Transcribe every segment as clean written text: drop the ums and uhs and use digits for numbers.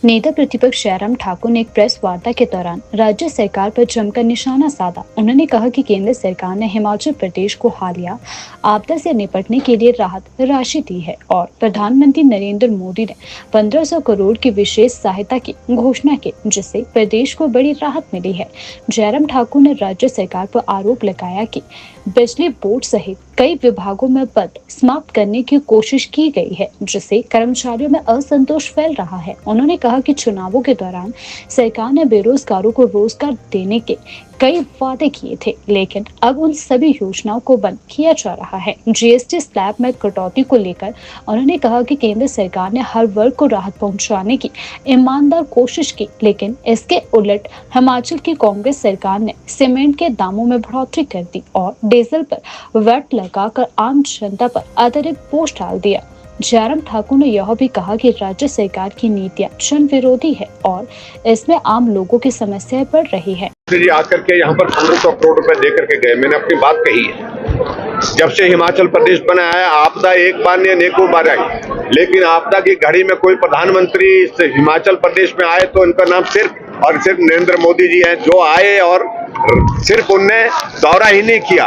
नेता प्रतिपक्ष जयराम ठाकुर ने एक प्रेस वार्ता के दौरान राज्य सरकार पर जमकर निशाना साधा। उन्होंने कहा कि केंद्र सरकार ने हिमाचल प्रदेश को हालिया आपदा से निपटने के लिए राहत राशि दी है और प्रधानमंत्री नरेंद्र मोदी ने 1500 करोड़ की विशेष सहायता की घोषणा की, जिससे प्रदेश को बड़ी राहत मिली है। जयराम ठाकुर ने राज्य सरकार पर आरोप लगाया कि बिजली बोर्ड सहित कई विभागों में पद समाप्त करने की कोशिश की गई है, जिससे कर्मचारियों में असंतोष फैल रहा है। उन्होंने कहा कि चुनावों के दौरान सरकार ने बेरोजगारों को रोजगार देने के कई वादे किए थे, लेकिन अब उन सभी योजनाओं को बंद किया जा रहा है। जीएसटी स्लैब में कटौती को लेकर उन्होंने कहा कि केंद्र सरकार ने हर वर्ग को राहत पहुंचाने की ईमानदार कोशिश की, लेकिन इसके उलट हिमाचल की कांग्रेस सरकार ने सीमेंट के दामों में बढ़ोतरी कर दी और डीजल पर वैट लगाकर आम जनता पर अतिरिक्त बोझ डाल दिया। जयराम ठाकुर ने यह भी कहा कि राज्य सरकार की नीतियां जन विरोधी है और इसमें आम लोगों की समस्याएं बढ़ रही है। जी आकर के यहाँ पर 1500 करोड़ रुपए दे करके गए। मैंने अपनी बात कही है। जब से हिमाचल प्रदेश बना है, आपदा एक बार नहीं अनेकों बार आई, लेकिन आपदा की घड़ी में कोई प्रधानमंत्री इस हिमाचल प्रदेश में आए तो उनका नाम सिर्फ और सिर्फ नरेंद्र मोदी जी हैं, जो आए और सिर्फ उनने दौरा ही नहीं किया,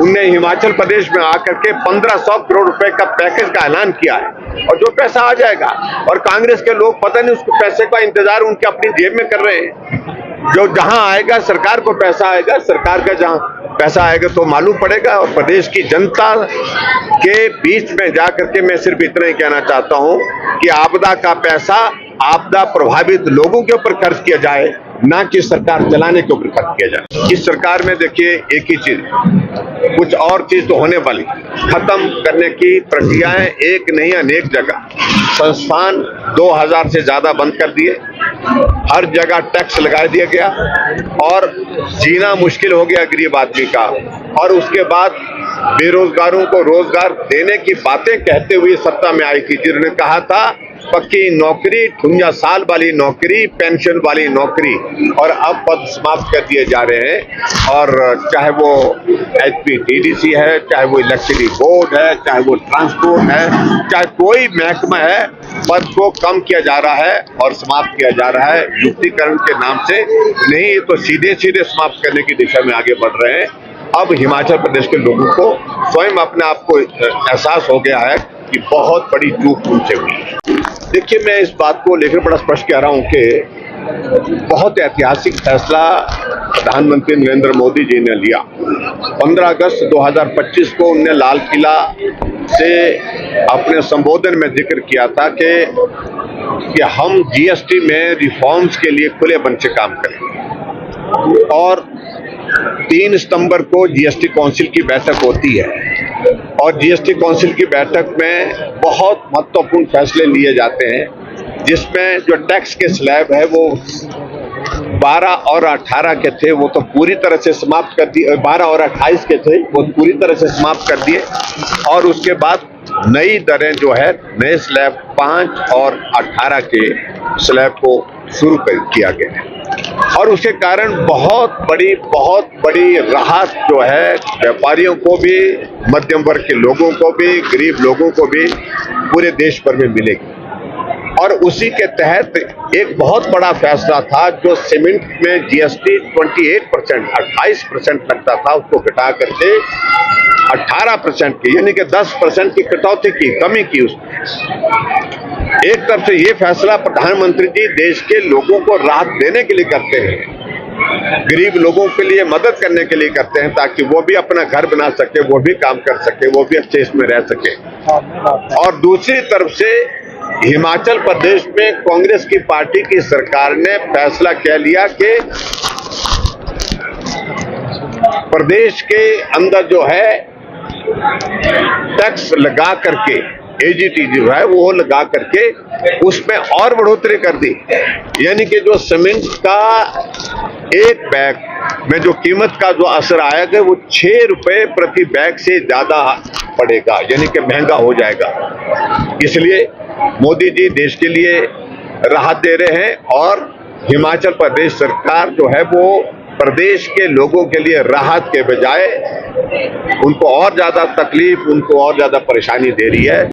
उनने हिमाचल प्रदेश में आकर के 1500 करोड़ रुपए का पैकेज का ऐलान किया है और जो पैसा आ जाएगा। और कांग्रेस के लोग पता नहीं उस पैसे का इंतजार उनके अपनी जेब में कर रहे हैं। जो जहां आएगा सरकार को पैसा आएगा, सरकार का जहां पैसा आएगा तो मालूम पड़ेगा। और प्रदेश की जनता के बीच में जाकर के मैं सिर्फ इतना ही कहना चाहता हूं कि आपदा का पैसा आपदा प्रभावित लोगों के ऊपर खर्च किया जाए, ना कि सरकार चलाने के ऊपर खर्च किया जाए। इस सरकार में देखिए एक ही चीज, कुछ और चीज तो होने वाली, खत्म करने की प्रक्रियाएं एक नहीं अनेक जगह। संस्थान 2000 से ज्यादा बंद कर दिए, हर जगह टैक्स लगा दिया गया और जीना मुश्किल हो गया गरीब आदमी का। और उसके बाद बेरोजगारों को रोजगार देने की बातें कहते हुए सत्ता में आई थी, जिन्होंने कहा था पक्की नौकरी, 58 साल वाली नौकरी, पेंशन वाली नौकरी, और अब पद समाप्त कर दिए जा रहे हैं। और चाहे वो एचपीटीडीसी है, चाहे वो इलेक्ट्रिसिटी बोर्ड है, चाहे वो ट्रांसपोर्ट है, चाहे कोई महकमा है, पद को कम किया जा रहा है और समाप्त किया जा रहा है युक्तिकरण के नाम से। नहीं तो सीधे सीधे समाप्त करने की दिशा में आगे बढ़ रहे हैं। अब हिमाचल प्रदेश के लोगों को स्वयं अपने आप को एहसास हो गया है कि बहुत बड़ी चूक उनसे हुई है। देखिए, मैं इस बात को लेकर बड़ा स्पष्ट कह रहा हूं कि बहुत ऐतिहासिक फैसला प्रधानमंत्री नरेंद्र मोदी जी ने लिया। 15 अगस्त 2025 को उन्होंने लाल किला से अपने संबोधन में जिक्र किया था कि हम जीएसटी में रिफॉर्म्स के लिए खुले मन से काम करेंगे। और 3 सितंबर को जीएसटी काउंसिल की बैठक होती है और जीएसटी काउंसिल की बैठक में बहुत महत्वपूर्ण फैसले लिए जाते हैं, जिसमें जो टैक्स के स्लैब है वो 12 और 18 के थे, वो तो पूरी तरह से समाप्त कर दिए। 12 और 28 के थे, वो पूरी तरह से समाप्त कर दिए। और उसके बाद नई दरें जो है, नए स्लैब 5 और 18 के स्लैब को शुरू किया गया है। और उसके कारण बहुत बड़ी राहत जो है व्यापारियों को भी, मध्यम वर्ग के लोगों को भी, गरीब लोगों को भी पूरे देश भर में मिलेगी। और उसी के तहत एक बहुत बड़ा फैसला था, जो सीमेंट में जीएसटी 28% लगता था, उसको घटा करके 18% की, यानी कि 10% की कटौती की, कमी की उसने। एक तरफ से ये फैसला प्रधानमंत्री जी देश के लोगों को राहत देने के लिए करते हैं, गरीब लोगों के लिए मदद करने के लिए करते हैं, ताकि वो भी अपना घर बना सके, वो भी काम कर सके, वो भी अच्छे इसमें रह सके। और दूसरी तरफ से हिमाचल प्रदेश में कांग्रेस की पार्टी की सरकार ने फैसला किया लिया कि प्रदेश के अंदर जो है टैक्स लगा करके, एजीटी जो है वो लगा करके उसमें और बढ़ोतरी कर दी। यानी कि जो सीमेंट का एक बैग में जो कीमत का जो असर आएगा वो 6 रुपए प्रति बैग से ज्यादा पड़ेगा, यानी कि महंगा हो जाएगा। इसलिए मोदी जी देश के लिए राहत दे रहे हैं और हिमाचल प्रदेश सरकार जो है वो प्रदेश के लोगों के लिए राहत के बजाय उनको और ज्यादा तकलीफ, उनको और ज्यादा परेशानी दे रही है।